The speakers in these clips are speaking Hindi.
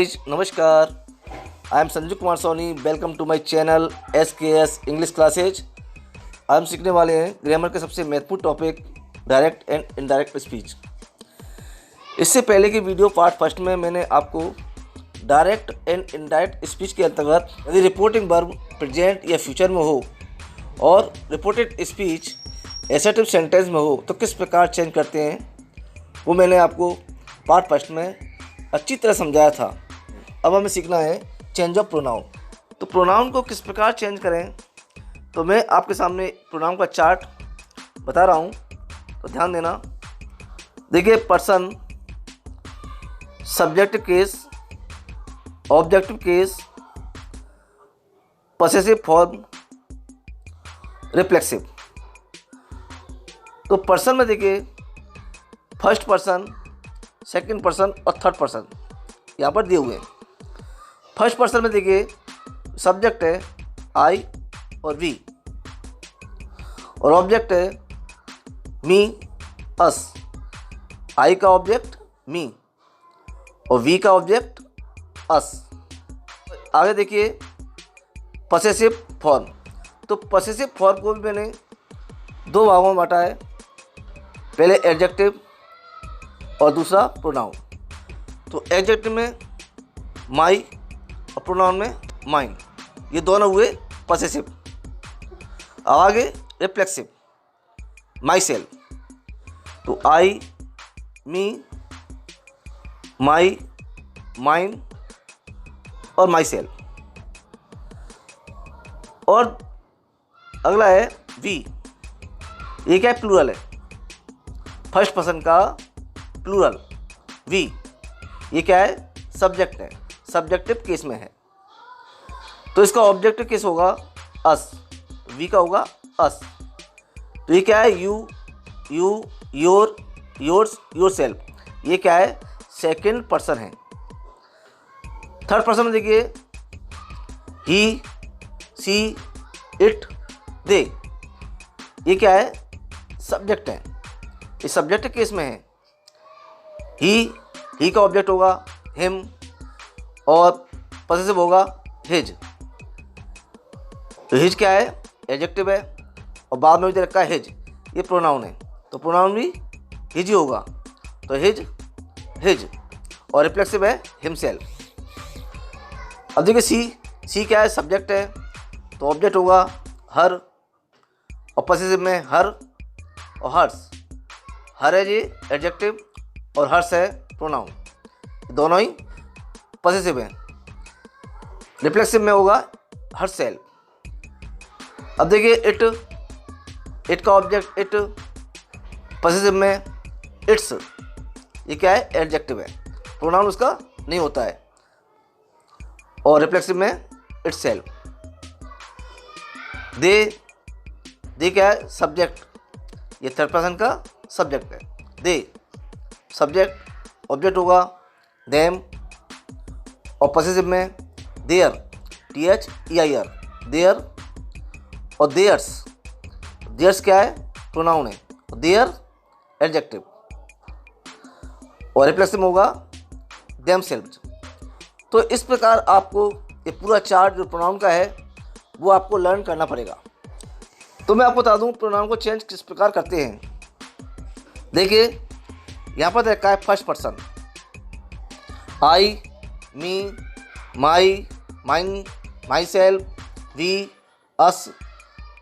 गाइज, नमस्कार। I am Sanju Kumar Soni. Welcome to my channel SKS English classes. आज हम सीखने वाले हैं ग्रामर के सबसे महत्वपूर्ण topic direct and indirect speech. इससे पहले की वीडियो पार्ट फर्स्ट में मैंने आपको डायरेक्ट एंड इनडायरेक्ट स्पीच के अंतर्गत यदि रिपोर्टिंग वर्ब प्रेजेंट या फ्यूचर में हो और रिपोर्टेड स्पीच एसर्टिव सेंटेंस में हो तो किस प्रकार चेंज करते हैं वो मैंने आपको पार्ट फर्स्ट में अच्छी तरह समझाया था। अब हमें सीखना है चेंज ऑफ प्रोनाउन। तो प्रोनाउन को किस प्रकार चेंज करें, तो मैं आपके सामने प्रोनाउन का चार्ट बता रहा हूँ, तो ध्यान देना। देखिए, person, subject case, objective case, possessive form, reflexive. तो पर्सन में देखिए फर्स्ट पर्सन, सेकंड पर्सन और थर्ड पर्सन यहाँ पर दिए हुए हैं। फर्स्ट पर्सन में देखिए सब्जेक्ट है आई और वी, और ऑब्जेक्ट है मी, अस। आई का ऑब्जेक्ट मी और वी का ऑब्जेक्ट अस। आगे देखिए पॉसेसिव फॉर्म। तो पॉसेसिव फॉर्म को भी मैंने दो भागों में बांटा है, पहले एडजेक्टिव और दूसरा प्रोनाउन। तो एडजेक्टिव में माई और प्रोनाउन में माइन, ये दोनों हुए पॉसेसिव। आगे रिफ्लेक्सिव, माई सेल्फ। तो आई, मी, माई, माइन और माई सेल्फ। और अगला है वी। ये क्या है? प्लूरल है। फर्स्ट पर्सन का प्लूरल वी। ये क्या है? सब्जेक्ट है, सब्जेक्टिव केस में है। तो इसका ऑब्जेक्टिव केस होगा अस, वी का होगा अस। तो ये क्या है? You, your, yours, yourself. ये क्या है? सेकंड पर्सन है। थर्ड पर्सन में देखिए ही, सी, इट, दे। ये क्या है? सब्जेक्ट है, ये सब्जेक्ट केस में है। ही का ऑब्जेक्ट होगा हिम और पॉसेसिव होगा हिज। तो हिज क्या है? एडजेक्टिव है और बाद में भी दे रखा है हिज, ये प्रोनाउन है। तो प्रोनाउन भी हिज ही होगा। तो हिज, हिज और रिफ्लेक्सिव है हिमसेल्फ। अब देखिए सी क्या है? सब्जेक्ट है, तो ऑब्जेक्ट होगा हर और पॉसेसिव में हर और हर्स। हर है जी एडजेक्टिव और हर्स है प्रोनाउन, दोनों ही पॉसेसिव हैं। रिफ्लेक्सिव में होगा हर सेल्फ। अब देखिए इट का ऑब्जेक्ट इट, पॉसेसिव में इट्स। ये क्या है? एडजेक्टिव है, प्रोनाउन उसका नहीं होता है। और रिफ्लेक्सिव में इट्स सेल्फ। दे क्या है? सब्जेक्ट, ये थर्ड पर्सन का सब्जेक्ट है। दे सब्जेक्ट, ऑब्जेक्ट होगा देम और पॉसेसिव में देयर, THEIR, देयर और देयर्स। देयर्स क्या है? प्रोनाउन है। देयर एडजेक्टिव और रिफ्लेक्सिव में होगा देमसेल्व्स। तो इस प्रकार आपको ये पूरा चार्ट जो प्रोनाउन का है वो आपको लर्न करना पड़ेगा। तो मैं आपको बता दूं प्रोनाउन को चेंज किस प्रकार करते हैं। देखिए यहाँ पर देखा है first person I, me, my, mine, myself, we, us,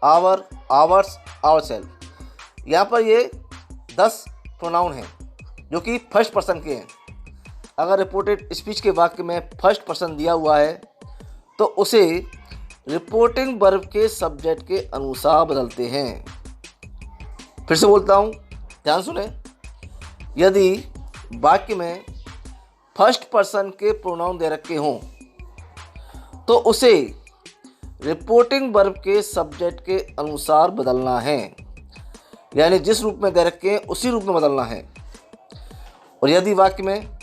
our, ours, ourself. यहाँ पर ये 10 प्रोनाउन हैं जो कि फर्स्ट पर्सन के हैं। अगर रिपोर्टेड स्पीच के वाक्य में फर्स्ट पर्सन दिया हुआ है तो उसे रिपोर्टिंग वर्ब के सब्जेक्ट के अनुसार बदलते हैं। फिर से बोलता हूँ, ध्यान सुने। यदि वाक्य में फर्स्ट पर्सन के प्रोनाउन दे रखे हों तो उसे रिपोर्टिंग वर्ब के सब्जेक्ट के अनुसार बदलना है, यानी जिस रूप में दे रखे हैं उसी रूप में बदलना है। और यदि वाक्य में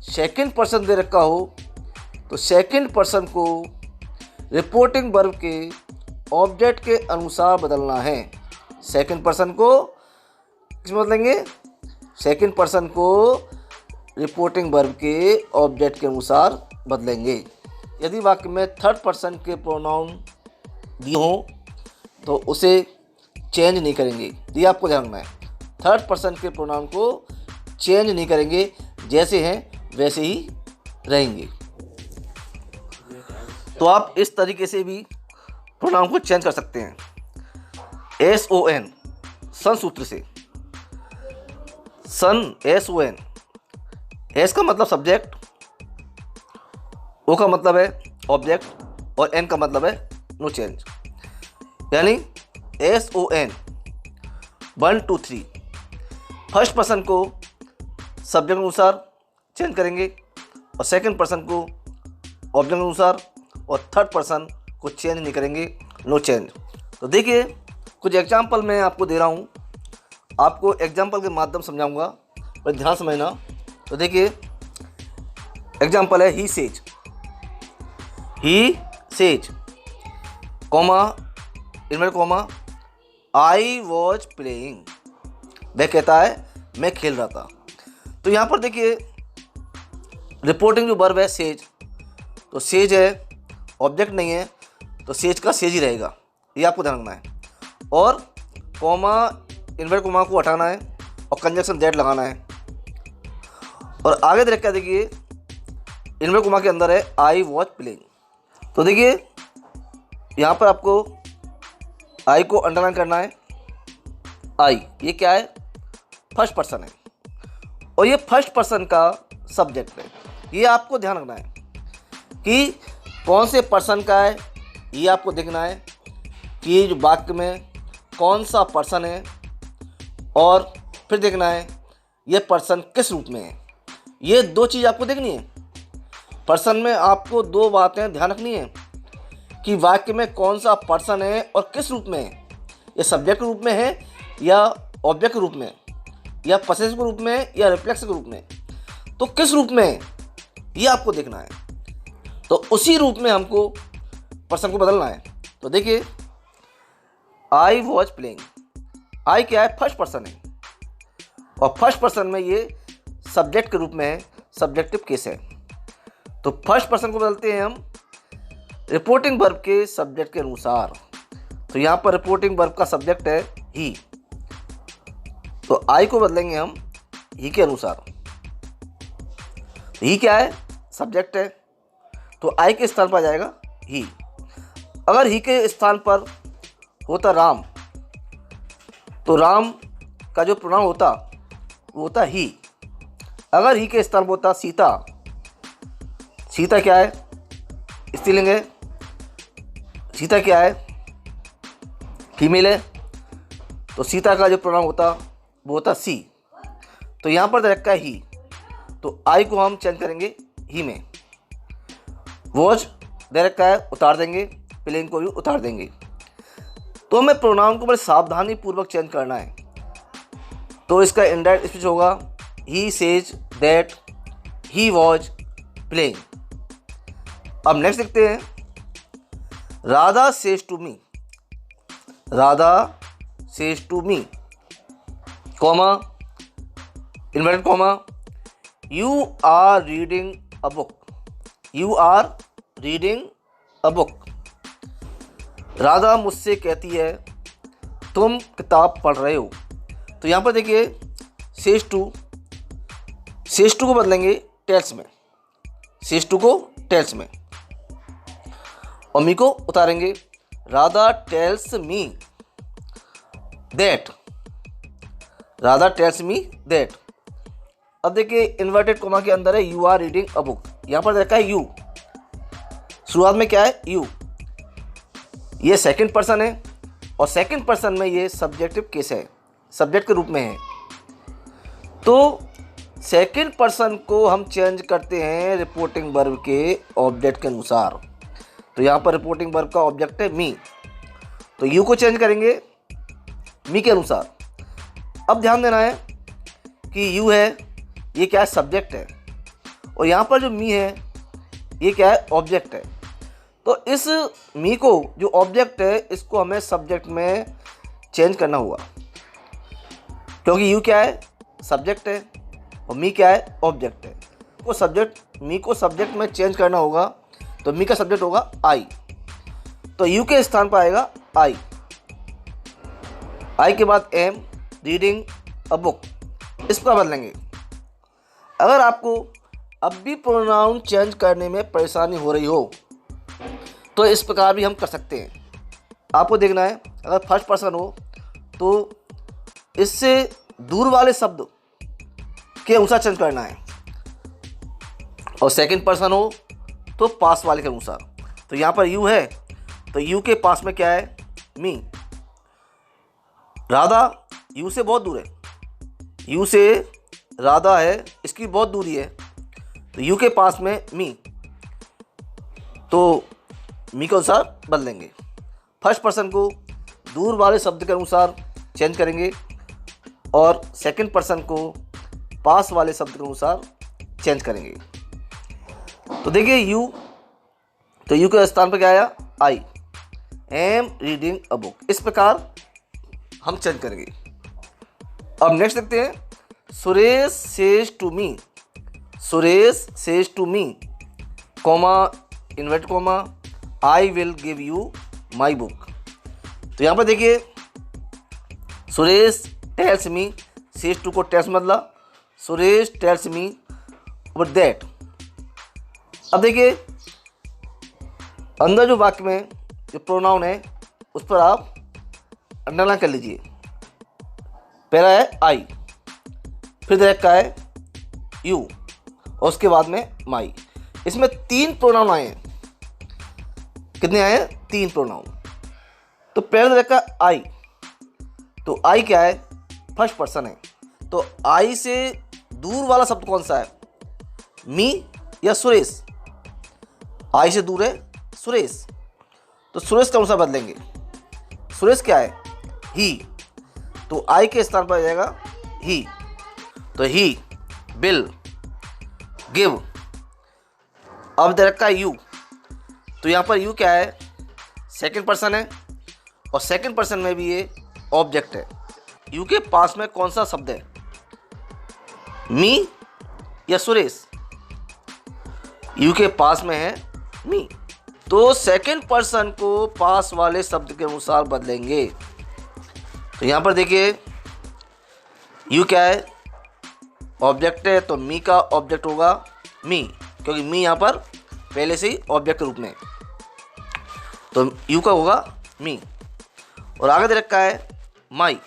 सेकंड पर्सन दे रखा हो तो सेकंड पर्सन को रिपोर्टिंग वर्ब के ऑब्जेक्ट के अनुसार बदलना है। सेकंड पर्सन को किस में बदलेंगे? सेकंड पर्सन को रिपोर्टिंग वर्ब के ऑब्जेक्ट के अनुसार बदलेंगे। यदि वाक्य में थर्ड पर्सन के प्रोनाउन दिए हों तो उसे चेंज नहीं करेंगे। ये आपको ध्यान रखना है, थर्ड पर्सन के प्रोनाउन को चेंज नहीं करेंगे, जैसे हैं वैसे ही रहेंगे। तो आप इस तरीके से भी प्रोनाउन को चेंज कर सकते हैं। SON सन सूत्र से, सन SON, एस का मतलब सब्जेक्ट, ओ का मतलब है ऑब्जेक्ट और एन का मतलब है नो चेंज, यानी SON 1 2 3 फर्स्ट पर्सन को सब्जेक्ट अनुसार चेंज करेंगे और सेकंड पर्सन को ऑब्जेक्ट अनुसार और थर्ड पर्सन को चेंज नहीं करेंगे, नो चेंज। तो देखिए कुछ एग्जाम्पल मैं आपको दे रहा हूँ, आपको एग्जाम्पल के माध्यम समझाऊंगा, पर ध्यान समझना। तो देखिए एग्जाम्पल है he says comma inverted comma I was playing, वह कहता है मैं खेल रहा था। तो यहाँ पर देखिए रिपोर्टिंग जो वर्ब है सेज, तो सेज है, ऑब्जेक्ट नहीं है, तो सेज का सेज ही रहेगा, ये आपको ध्यान रखना है। और कॉमा इनवर्टेड कॉमा को हटाना है और कंजक्शन दैट लगाना है। और आगे देखिए देखिए इनवर्टेड कॉमा के अंदर है आई वॉज प्लेइंग। तो देखिए यहाँ पर आपको आई को अंडरलाइन करना है। आई ये क्या है, फर्स्ट पर्सन है और ये फर्स्ट पर्सन का सब्जेक्ट है। ये आपको ध्यान रखना है कि कौन से पर्सन का है, ये आपको देखना है कि जो वाक्य में कौन सा पर्सन है, और फिर देखना है ये पर्सन किस रूप में है। ये दो चीज़ आपको देखनी है। पर्सन में आपको दो बातें ध्यान रखनी है कि वाक्य में कौन सा पर्सन है और किस रूप में है, ये सब्जेक्ट के रूप में है या ऑब्जेक्ट के रूप में, या पसेसिव के रूप में या रिफ्लेक्स के रूप में। तो किस रूप में है ये आपको देखना है, तो उसी रूप में हमको पर्सन को बदलना है। तो देखिए आई वॉज प्लेइंग, आई क्या है, फर्स्ट पर्सन है और फर्स्ट पर्सन में ये सब्जेक्ट के रूप में है, सब्जेक्टिव केस है। तो फर्स्ट पर्सन को बदलते हैं हम रिपोर्टिंग वर्ब के सब्जेक्ट के अनुसार। तो यहाँ पर रिपोर्टिंग वर्ब का सब्जेक्ट है ही, तो आई को बदलेंगे हम ही के अनुसार। ही क्या है, सब्जेक्ट है, तो आई के स्थान पर आ जाएगा ही। अगर ही के स्थान पर होता राम, तो राम का जो प्रोनाउन होता वो होता ही। अगर ही के स्थान पर होता सीता, सीता क्या है, स्त्रीलिंग है, सीता क्या है, फीमेल है, तो सीता का जो प्रोनाउन होता वो होता सी। तो यहाँ पर रखा है ही, तो आई को हम चेंज करेंगे ही में। वॉच दे रखा है, उतार देंगे, प्लेइंग को भी उतार देंगे। तो हमें प्रोनाउन को बड़े सावधानी पूर्वक चेंज करना है। तो इसका इनडायरेक्ट स्पीच होगा he says that he was playing. अब नेक्स्ट देखते हैं, Radha says to me, Radha says to me comma inverted comma you are reading a book, you are reading a book. राधा मुझसे कहती है तुम किताब पढ़ रहे हो। तो यहाँ पर देखिए सेज टू को बदलेंगे टेल्स में, सेज टू को टेल्स में, और मी को उतारेंगे। Radha tells me that, Radha tells me that. अब देखिए इन्वर्टेड कॉमा के अंदर है you are reading a book, यहाँ पर देखा है यू, शुरुआत में क्या है यू, ये सेकंड पर्सन है और सेकंड पर्सन में ये सब्जेक्टिव केस है, सब्जेक्ट के रूप में है। तो सेकंड पर्सन को हम चेंज करते हैं रिपोर्टिंग वर्ब के ऑब्जेक्ट के अनुसार। तो यहाँ पर रिपोर्टिंग वर्ब का ऑब्जेक्ट है मी, तो यू को चेंज करेंगे मी के अनुसार। अब ध्यान देना है कि यू है, ये क्या है, सब्जेक्ट है, और यहाँ पर जो मी है ये क्या है, ऑब्जेक्ट है। तो इस मी को जो ऑब्जेक्ट है इसको हमें सब्जेक्ट में चेंज करना होगा, क्योंकि यू क्या है, सब्जेक्ट है और मी क्या है, ऑब्जेक्ट है। मी को सब्जेक्ट में चेंज करना होगा तो मी का सब्जेक्ट होगा आई, तो यू के स्थान पर आएगा आई के बाद एम रीडिंग अ बुक, इस पर बदलेंगे। अगर आपको अब भी प्रोनाउन चेंज करने में परेशानी हो रही हो तो इस प्रकार भी हम कर सकते हैं। आपको देखना है, अगर फर्स्ट पर्सन हो तो इससे दूर वाले शब्द के अनुसार चेंज करना है, और सेकंड पर्सन हो तो पास वाले के अनुसार। तो यहाँ पर यू है तो यू के पास में क्या है, मी। राधा यू से बहुत दूर है, यू से राधा है, इसकी बहुत दूरी है, तो यू के पास में मी, तो मी के अनुसार बदलेंगे। फर्स्ट पर्सन को दूर वाले शब्द के अनुसार चेंज करेंगे और सेकंड पर्सन को पास वाले शब्द के अनुसार चेंज करेंगे। तो देखिए यू, तो यू के स्थान पर क्या आया, I am reading a book, इस प्रकार हम चेंज करेंगे। अब नेक्स्ट देखते हैं, Suresh says to me, Suresh says to me comma invert comma I will give you my book. तो यहाँ पर देखिए Suresh tells me, says to को टेल्स बदला, Suresh tells me about that. अब देखिए अंदर जो वाक्य में जो प्रोनाउन है उस पर आप अंडरलाइन कर लीजिए। पहला है आई, फिर डायरेक्ट का है यू और उसके बाद में माई। इसमें 3 प्रोनाउन आए हैं। कितने आए हैं, 3 प्रोनाउन। तो पहले डायरेक्ट का आई, तो आई क्या है, फर्स्ट पर्सन है, तो आई से दूर वाला शब्द कौन सा है, मी या सुरेश। आई से दूर है सुरेश, तो सुरेश का अनुसार बदलेंगे। सुरेश क्या है, ही, तो आई के स्थान पर आ जाएगा ही, तो ही विल गिव। अब डायरेक्ट का यू, तो यहाँ पर यू क्या है, सेकंड पर्सन है और सेकंड पर्सन में भी ये ऑब्जेक्ट है। यू के पास में कौन सा शब्द है, मी या सुरेश। यू के पास में है मी, तो सेकंड पर्सन को पास वाले शब्द के अनुसार बदलेंगे। तो यहाँ पर देखिए यू क्या है, ऑब्जेक्ट है, तो मी का ऑब्जेक्ट होगा मी, क्योंकि मी यहाँ पर पहले से ही ऑब्जेक्ट के रूप में, तो यू का होगा मी। और आगे दे रखा है माई,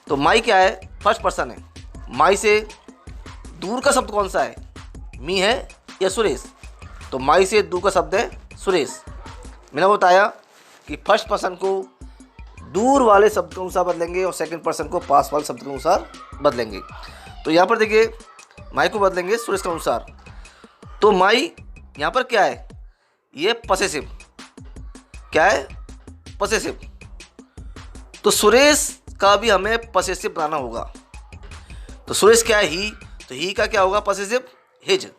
तो माई क्या है, फर्स्ट पर्सन है, माई से दूर का शब्द कौन सा है, मी है या सुरेश। तो माई से दूर का शब्द है सुरेश। मैंने बताया कि फर्स्ट पर्सन को दूर वाले शब्द के अनुसार बदलेंगे और सेकंड पर्सन को पास वाले शब्द के अनुसार बदलेंगे। तो यहाँ पर देखिए माई को बदलेंगे सुरेश के अनुसार। तो माई यहाँ पर क्या है, ये पसेसिव, क्या है, पसेसिव। तो सुरेश का भी हमें पसेसिव बनाना होगा। तो सुरेश क्या है, ही, तो ही का क्या होगा, पसेसिव, हिज।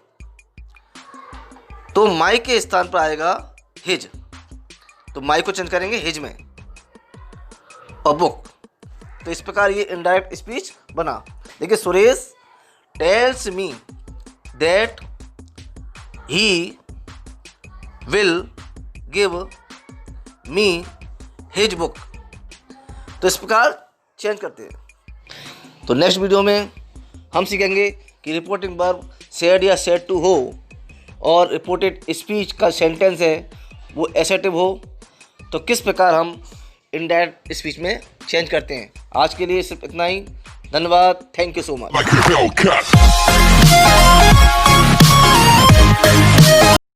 तो माई के स्थान पर आएगा हिज, तो माई को चेंज करेंगे हिज में। और बुक, तो इस प्रकार ये इनडायरेक्ट स्पीच बना। देखिए Suresh tells me that he will give me his book, तो इस प्रकार चेंज करते हैं। तो नेक्स्ट वीडियो में हम सीखेंगे कि रिपोर्टिंग वर्ब सेड या सेड टू हो और रिपोर्टेड स्पीच का सेंटेंस है वो एसेटिव हो, तो किस प्रकार हम इनडायरेक्ट स्पीच में चेंज करते हैं। आज के लिए सिर्फ इतना ही, धन्यवाद, थैंक यू सो मच।